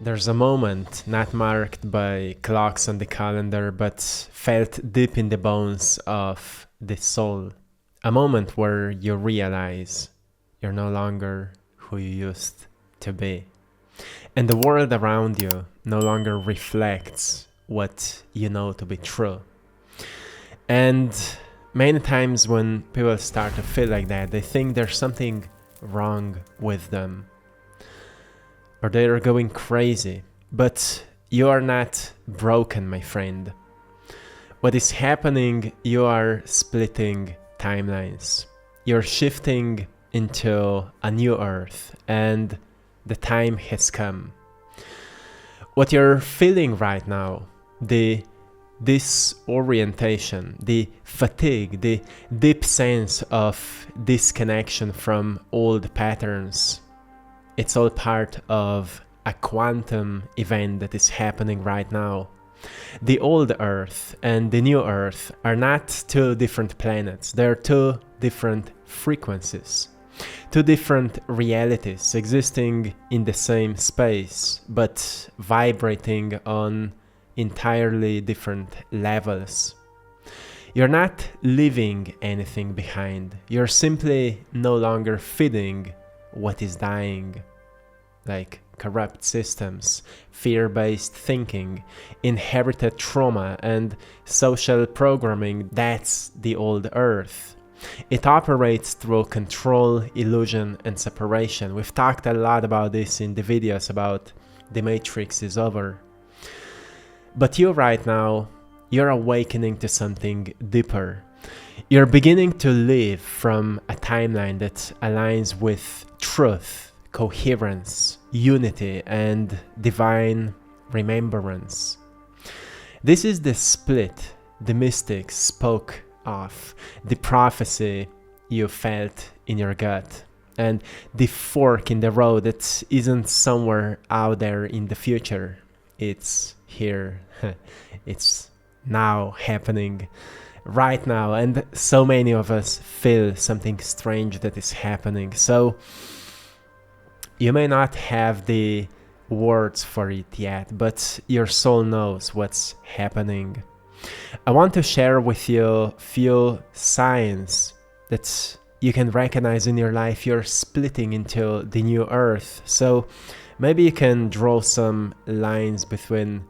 There's a moment not marked by clocks on the calendar, but felt deep in the bones of the soul. A moment where you realize you're no longer who you used to be. And the world around you no longer reflects what you know to be true. And many times when people start to feel like that, they think there's something wrong with them, or they are going crazy. But you are not broken, my friend. What is happening, you are splitting timelines. You're shifting into a new earth, and the time has come. What you're feeling right now, the disorientation, the fatigue, the deep sense of disconnection from old patterns, it's all part of a quantum event that is happening right now. The old Earth and the new Earth are not two different planets. They're two different frequencies, two different realities existing in the same space, but vibrating on entirely different levels. You're not leaving anything behind. You're simply no longer feeding what is dying, like corrupt systems, fear-based thinking, inherited trauma, and social programming. That's the old Earth. It operates through control, illusion, and separation. We've talked a lot about this in the videos about the Matrix is over. But you right now, you're awakening to something deeper. You're beginning to live from a timeline that aligns with truth, coherence, unity, and divine remembrance. This is the split the mystics spoke of, the prophecy you felt in your gut, and the fork in the road that isn't somewhere out there in the future. It's here. It's now happening right now, and so many of us feel something strange that is happening. So you may not have the words for it yet, but your soul knows what's happening. I want to share with you a few signs that you can recognize in your life. You're splitting into the new earth. So maybe you can draw some lines between,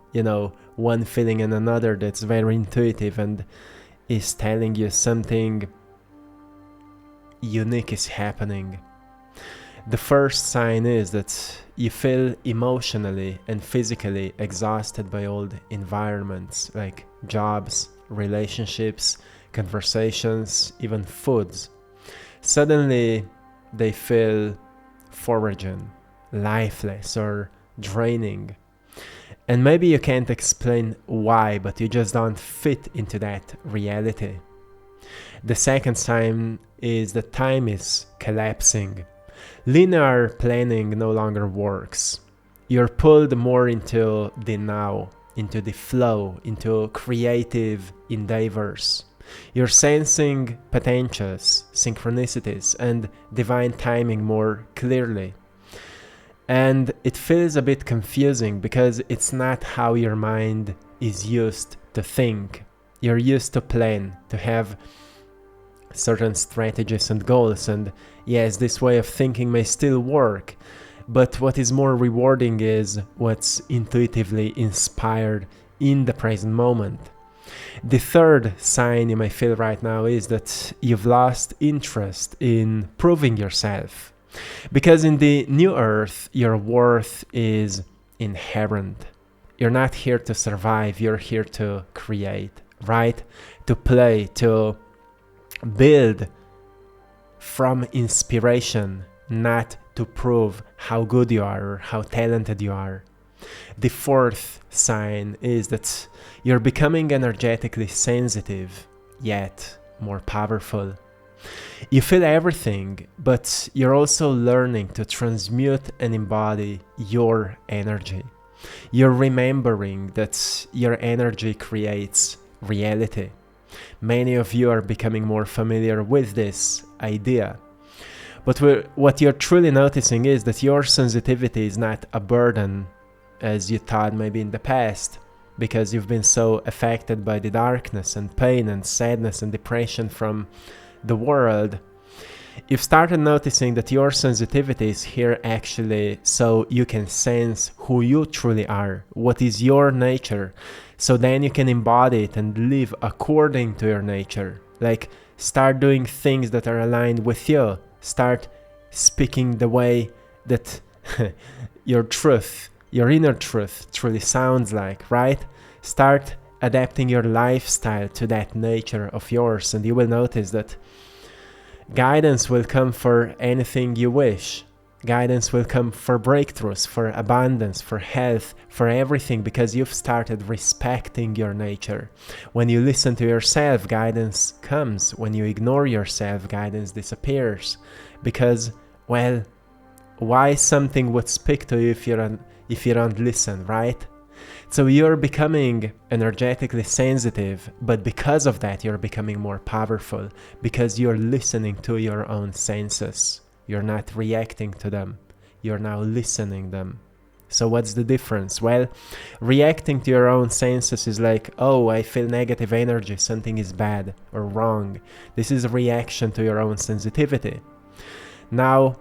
one feeling and another that's very intuitive and is telling you something unique is happening. The first sign is that you feel emotionally and physically exhausted by old environments like jobs, relationships, conversations, even foods. Suddenly they feel foreign, lifeless, or draining. And maybe you can't explain why, but you just don't fit into that reality. The second sign is that time is collapsing. Linear planning no longer works. You're pulled more into the now, into the flow, into creative endeavors. You're sensing potentials, synchronicities, and divine timing more clearly. And it feels a bit confusing because it's not how your mind is used to think. You're used to plan, to have certain strategies and goals, and yes, this way of thinking may still work, but what is more rewarding is what's intuitively inspired in the present moment. The third sign you may feel right now is that you've lost interest in proving yourself, because in the new earth your worth is inherent. You're not here to survive, you're here to create, right? To play, to build from inspiration, not to prove how good you are or how talented you are. The fourth sign is that you're becoming energetically sensitive, yet more powerful. You feel everything, but you're also learning to transmute and embody your energy. You're remembering that your energy creates reality. Many of you are becoming more familiar with this idea. But what you're truly noticing is that your sensitivity is not a burden, as you thought maybe in the past, because you've been so affected by the darkness and pain and sadness and depression from the world. You've started noticing that your sensitivity is here actually so you can sense who you truly are, what is your nature, so then you can embody it and live according to your nature. Like, start doing things that are aligned with you. Start speaking the way that your truth, your inner truth truly sounds like, right? Start adapting your lifestyle to that nature of yours, and you will notice that guidance will come for anything you wish. Guidance will come for breakthroughs, for abundance, for health, for everything, because you've started respecting your nature. When you listen to yourself, guidance comes. When you ignore yourself, guidance disappears. Because, well, why something would speak to you if you don't listen, right? So you're becoming energetically sensitive, but because of that, you're becoming more powerful, because you're listening to your own senses. You're not reacting to them. You're now listening them. So what's the difference? Well, reacting to your own senses is like, oh, I feel negative energy, something is bad or wrong. This is a reaction to your own sensitivity. Now,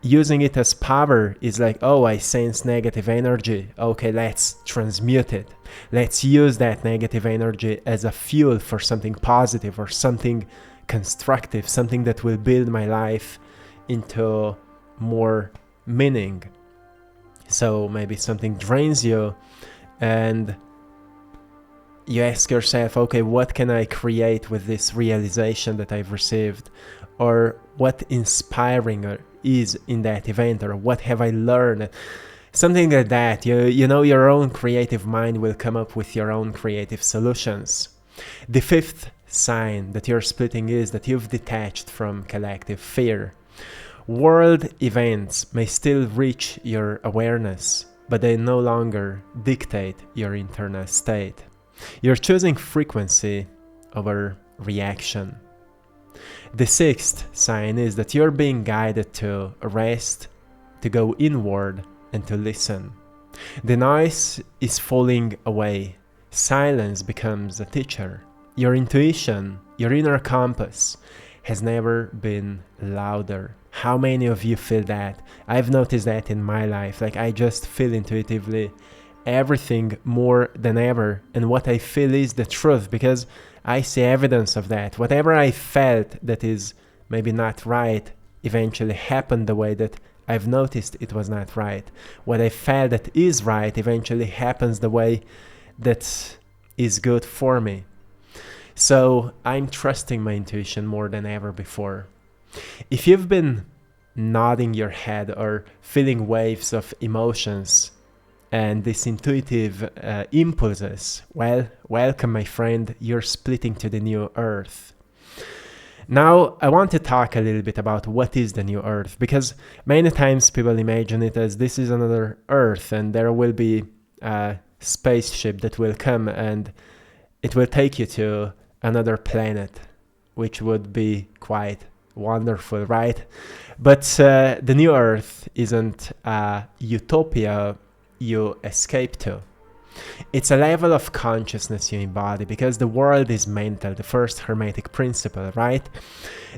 using it as power is like, oh, I sense negative energy. Okay, let's transmute it. Let's use that negative energy as a fuel for something positive or something constructive, something that will build my life into more meaning. So maybe something drains you and you ask yourself, okay, what can I create with this realization that I've received? Or what inspiring is in that event, or what have I learned? Something like that. You know, your own creative mind will come up with your own creative solutions. The fifth sign that you're splitting is that you've detached from collective fear. World events may still reach your awareness, but they no longer dictate your internal state. You're choosing frequency over reaction. The sixth sign is that you're being guided to rest, to go inward, and to listen. The noise is falling away. Silence becomes a teacher. Your intuition, your inner compass, has never been louder. How many of you feel that? I've noticed that in my life. Like, I just feel intuitively everything more than ever, and what I feel is the truth, because I see evidence of that. Whatever I felt that is maybe not right eventually happened the way that I've noticed it was not right. What I felt that is right eventually happens the way that is good for me. So I'm trusting my intuition more than ever before. If you've been nodding your head or feeling waves of emotions and these intuitive impulses, well, welcome, my friend. You're splitting to the new earth. Now, I want to talk a little bit about what is the new earth, because many times people imagine it as this is another earth and there will be a spaceship that will come and it will take you to another planet, which would be quite wonderful, right? But the new earth isn't a utopia you escape to. It's a level of consciousness you embody, because the world is mental, the first hermetic principle, right?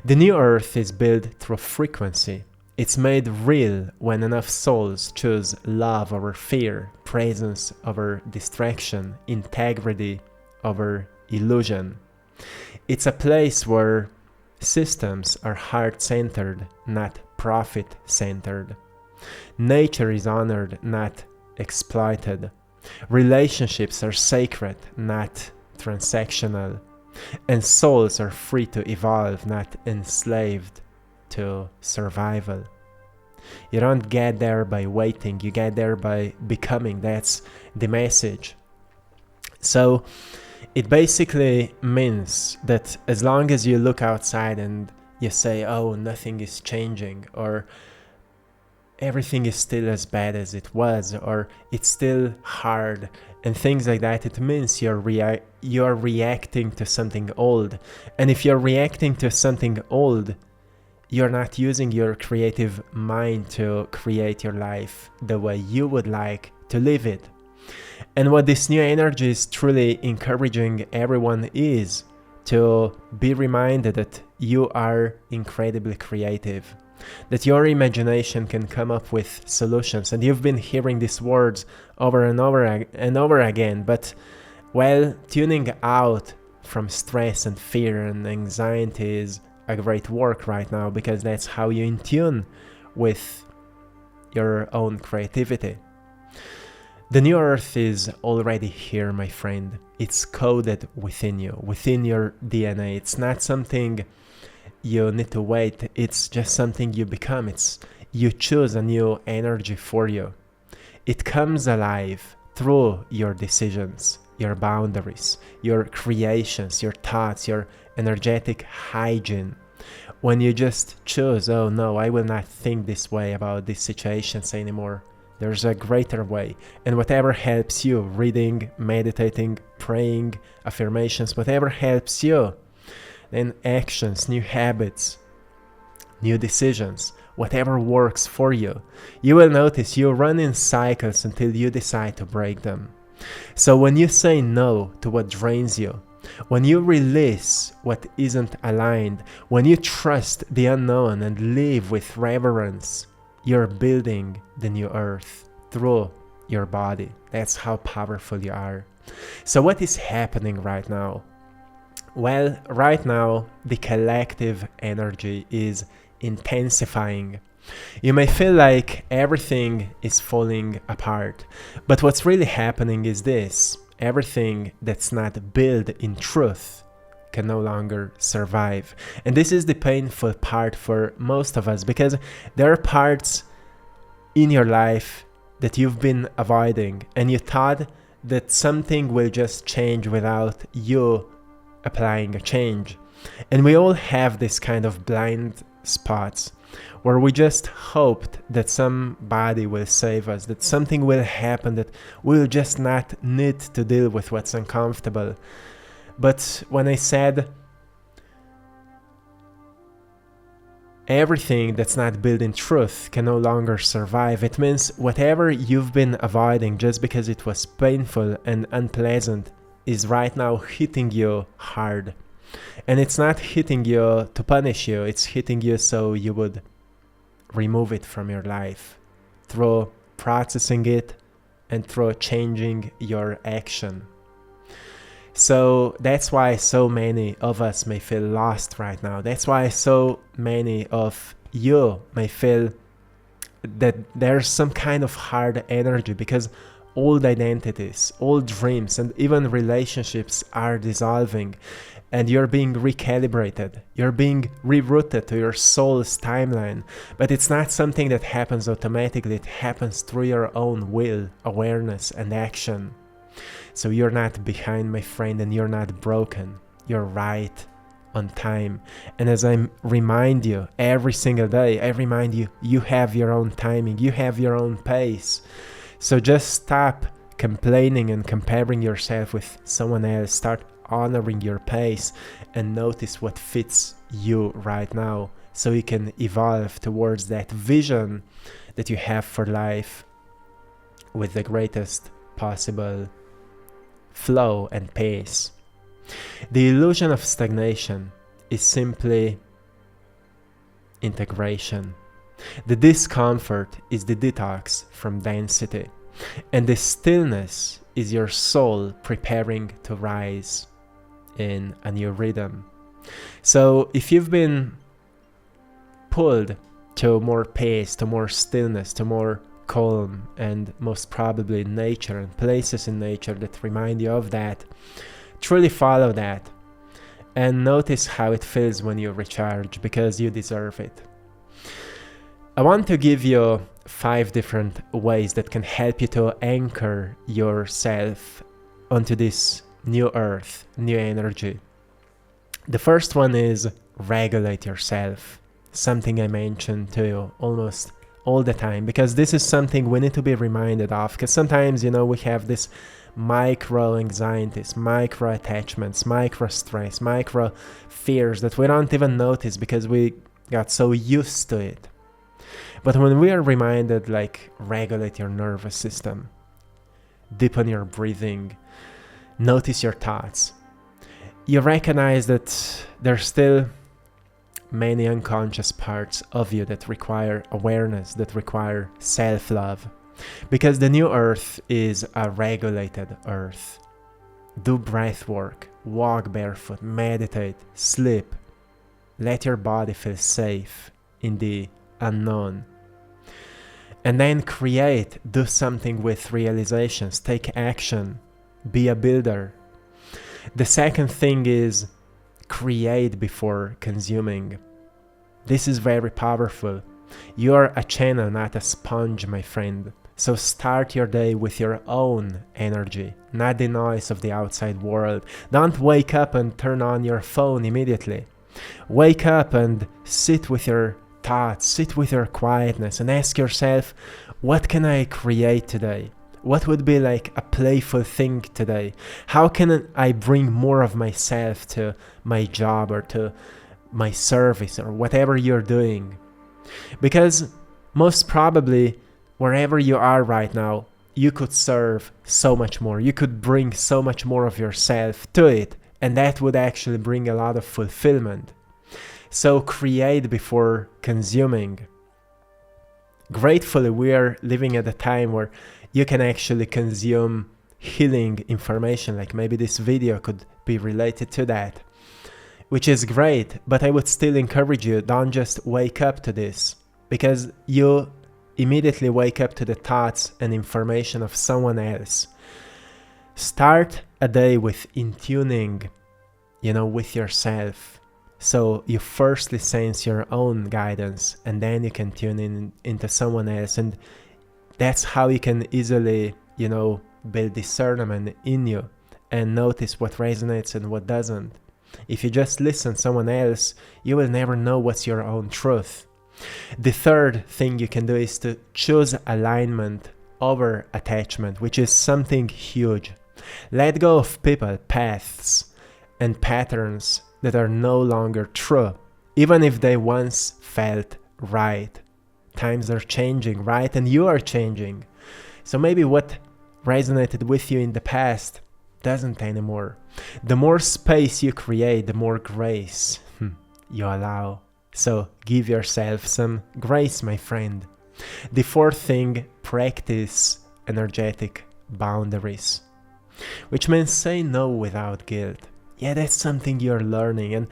The new earth is built through frequency. It's made real when enough souls choose love over fear, presence over distraction, integrity over illusion. It's a place where systems are heart-centered, not profit-centered. Nature is honored, not exploited. Relationships are sacred, not transactional. And souls are free to evolve, not enslaved to survival. You don't get there by waiting, you get there by becoming. That's the message. So it basically means that as long as you look outside and you say, oh, nothing is changing, or everything is still as bad as it was, or it's still hard, and things like that, it means you're reacting to something old. And if you're reacting to something old, you're not using your creative mind to create your life the way you would like to live it. And what this new energy is truly encouraging everyone is to be reminded that you are incredibly creative, that your imagination can come up with solutions. And you've been hearing these words over and over again, but well, tuning out from stress and fear and anxiety is a great work right now, because that's how you in tune with your own creativity. The new earth is already here, my friend. It's coded within you, within your DNA. It's not something you need to wait. It's just something you become. You choose a new energy for you. It comes alive through your decisions, your boundaries, your creations, your thoughts, your energetic hygiene. When you just choose, oh no, I will not think this way about these situations anymore. There's a greater way. And whatever helps you, reading, meditating, praying, affirmations, whatever helps you, then actions, new habits, new decisions, whatever works for you, you will notice you run in cycles until you decide to break them. So when you say no to what drains you, when you release what isn't aligned, when you trust the unknown and live with reverence, you're building the new earth through your body. That's how powerful you are. So what is happening right now? Well, right now, the collective energy is intensifying. You may feel like everything is falling apart, but what's really happening is this: everything that's not built in truth can no longer survive. And this is the painful part for most of us, because there are parts in your life that you've been avoiding, and you thought that something will just change without you applying a change. And we all have this kind of blind spots where we just hoped that somebody will save us, that something will happen, that we'll just not need to deal with what's uncomfortable. But when I said everything that's not built in truth can no longer survive, it means whatever you've been avoiding just because it was painful and unpleasant is right now hitting you hard. And it's not hitting you to punish you, it's hitting you so you would remove it from your life through processing it and through changing your action. So that's why so many of us may feel lost right now. That's why so many of you may feel that there's some kind of hard energy, because old identities, old dreams, and even relationships are dissolving, and you're being recalibrated. You're being rerouted to your soul's timeline. But it's not something that happens automatically. It happens through your own will, awareness, and action. So you're not behind, my friend, and you're not broken. You're right on time. And as I remind you every single day, I remind you, you have your own timing, you have your own pace. So just stop complaining and comparing yourself with someone else. Start honoring your pace and notice what fits you right now, so you can evolve towards that vision that you have for life with the greatest possible flow and pace. The illusion of stagnation is simply integration. The discomfort is the detox from density, and the stillness is your soul preparing to rise in a new rhythm. So if you've been pulled to more pace, to more stillness, to more calm, and most probably nature and places in nature that remind you of that, truly follow that and notice how it feels when you recharge, because you deserve it. I want to give you 5 different ways that can help you to anchor yourself onto this new earth, new energy. The first one is regulate yourself, something I mention to you almost all the time, because this is something we need to be reminded of, because sometimes, we have this micro anxieties, micro attachments, micro stress, micro fears that we don't even notice because we got so used to it. But when we are reminded, like, regulate your nervous system, deepen your breathing, notice your thoughts. You recognize that there's still many unconscious parts of you that require awareness, that require self-love. Because the new earth is a regulated earth. Do breath work, walk barefoot, meditate, sleep. Let your body feel safe in the unknown. And then create, do something with realizations, take action, be a builder. The second thing is create before consuming. This is very powerful. You're a channel, not a sponge, my friend. So start your day with your own energy, not the noise of the outside world. Don't wake up and turn on your phone immediately. Wake up and sit with your thoughts, sit with your quietness and ask yourself, what can I create today? What would be like a playful thing today? How can I bring more of myself to my job or to my service or whatever you're doing? Because most probably, wherever you are right now, you could serve so much more. You could bring so much more of yourself to it, and that would actually bring a lot of fulfillment. So create before consuming. Gratefully, we are living at a time where you can actually consume healing information, like maybe this video could be related to that, which is great, but I would still encourage you, don't just wake up to this, because you immediately wake up to the thoughts and information of someone else. Start a day with in-tuning, with yourself. So you firstly sense your own guidance, and then you can tune into someone else. And that's how you can easily, build discernment in you and notice what resonates and what doesn't. If you just listen to someone else, you will never know what's your own truth. The third thing you can do is to choose alignment over attachment, which is something huge. Let go of people, paths, and patterns that are no longer true, even if they once felt right. Times are changing, right? And you are changing. So maybe what resonated with you in the past doesn't anymore. The more space you create, the more grace you allow. So give yourself some grace, my friend. The fourth thing, practice energetic boundaries, which means say no without guilt. Yeah, that's something you're learning. And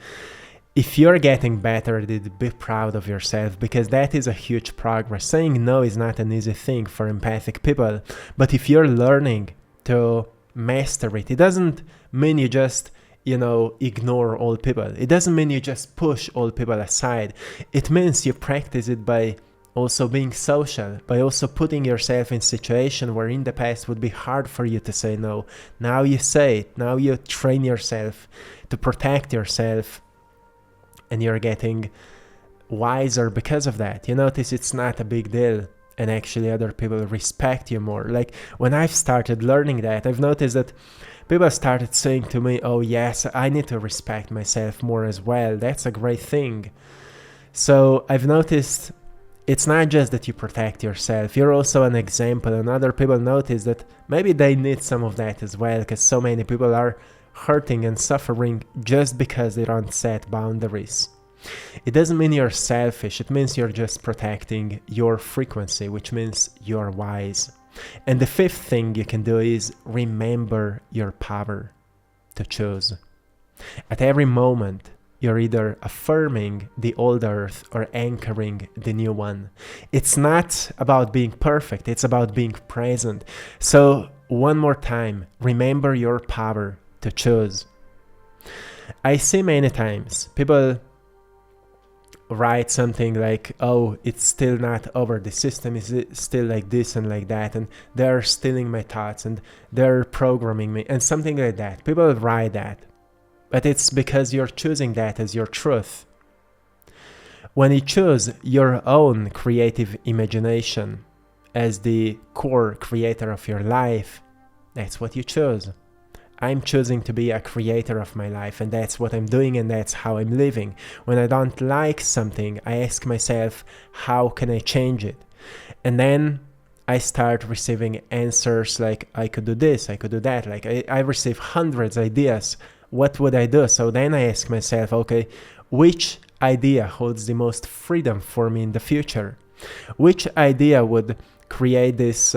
if you're getting better at it, be proud of yourself, because that is a huge progress. Saying no is not an easy thing for empathic people. But if you're learning to master it, it doesn't mean you just, ignore all people. It doesn't mean you just push all people aside. It means you practice it by also being social, by also putting yourself in situations where in the past would be hard for you to say no. Now you say it. Now you train yourself to protect yourself, and you're getting wiser because of that. You notice it's not a big deal, and actually other people respect you more. Like when I've started learning that, I've noticed that people started saying to me, oh yes, I need to respect myself more as well. That's a great thing. So I've noticed it's not just that you protect yourself, you're also an example, and other people notice that maybe they need some of that as well, because so many people are hurting and suffering just because they don't set boundaries. It doesn't mean you're selfish, it means you're just protecting your frequency, which means you're wise. And the fifth thing you can do is remember your power to choose. At every moment, you're either affirming the old earth or anchoring the new one. It's not about being perfect, it's about being present. So one more time, remember your power to choose. I see many times people write something like, oh, it's still not over, the system is still like this and like that, and they're stealing my thoughts and they're programming me and something like that. People write that. But it's because you're choosing that as your truth. When you choose your own creative imagination as the core creator of your life, that's what you choose. I'm choosing to be a creator of my life, and that's what I'm doing, and that's how I'm living. When I don't like something, I ask myself, how can I change it? And then I start receiving answers like, I could do this, I could do that. Like I receive hundreds of ideas. What would I do? So then I ask myself, okay, which idea holds the most freedom for me in the future? Which idea would create this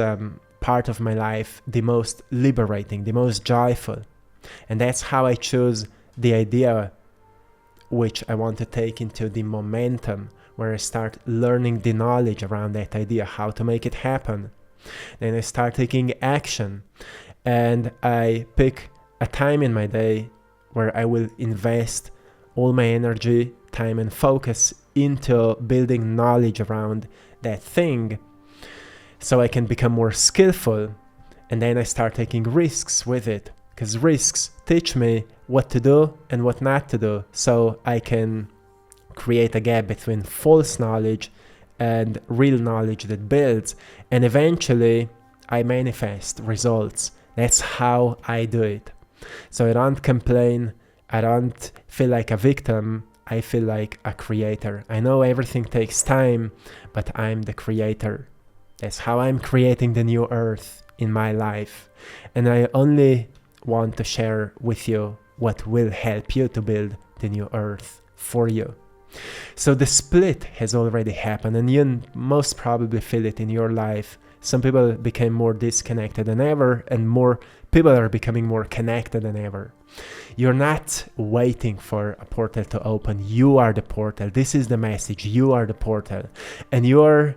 part of my life the most liberating, the most joyful? And that's how I choose the idea which I want to take into the momentum, where I start learning the knowledge around that idea, how to make it happen. Then I start taking action, and I pick a time in my day where I will invest all my energy, time, and focus into building knowledge around that thing so I can become more skillful. And then I start taking risks with it, because risks teach me what to do and what not to do, so I can create a gap between false knowledge and real knowledge that builds, and eventually I manifest results. That's how I do it. So I don't complain, I don't feel like a victim, I feel like a creator. I know everything takes time, but I'm the creator. That's how I'm creating the new earth in my life. And I only want to share with you what will help you to build the new earth for you. So the split has already happened, and you most probably feel it in your life. Some people became more disconnected than ever, and more people are becoming more connected than ever. You're not waiting for a portal to open. You are the portal. This is the message. You are the portal. And you're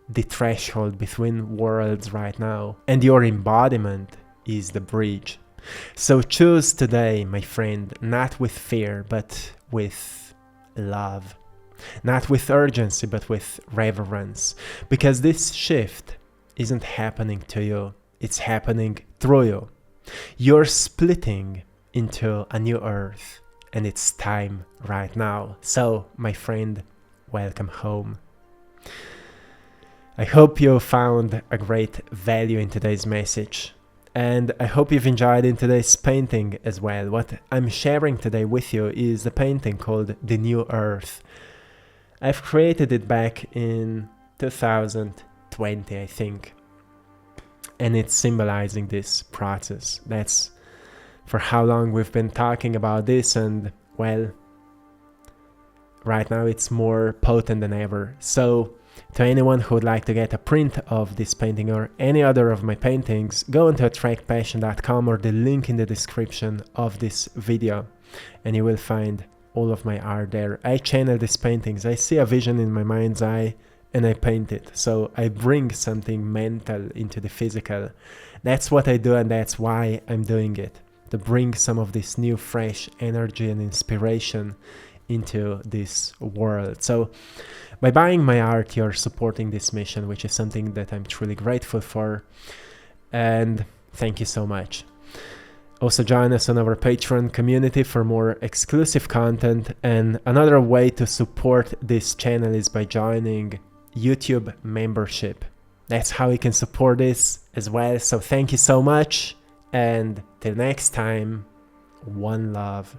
the threshold between worlds right now. And your embodiment is the bridge. So choose today, my friend, not with fear, but with love. Not with urgency, but with reverence. Because this shift isn't happening to you. It's happening through you. You're splitting into a new earth, and it's time right now. So, my friend, welcome home. I hope you found a great value in today's message, and I hope you've enjoyed in today's painting as well. What I'm sharing today with you is the painting called The New Earth. I've created it back in 2020, I think, and it's symbolizing this process. That's for how long we've been talking about this, and well, right now it's more potent than ever. So to anyone who would like to get a print of this painting or any other of my paintings, go into AttractPassion.com or the link in the description of this video, and you will find all of my art there. I channel these paintings. I see a vision in my mind's eye and I paint it. So I bring something mental into the physical. That's what I do, and that's why I'm doing it, to bring some of this new fresh energy and inspiration into this world. So by buying my art, you're supporting this mission, which is something that I'm truly grateful for, and thank you so much. Also join us on our Patreon community for more exclusive content, and another way to support this channel is by joining YouTube membership. That's how you can support this as well. So thank you so much, and till next time, one love.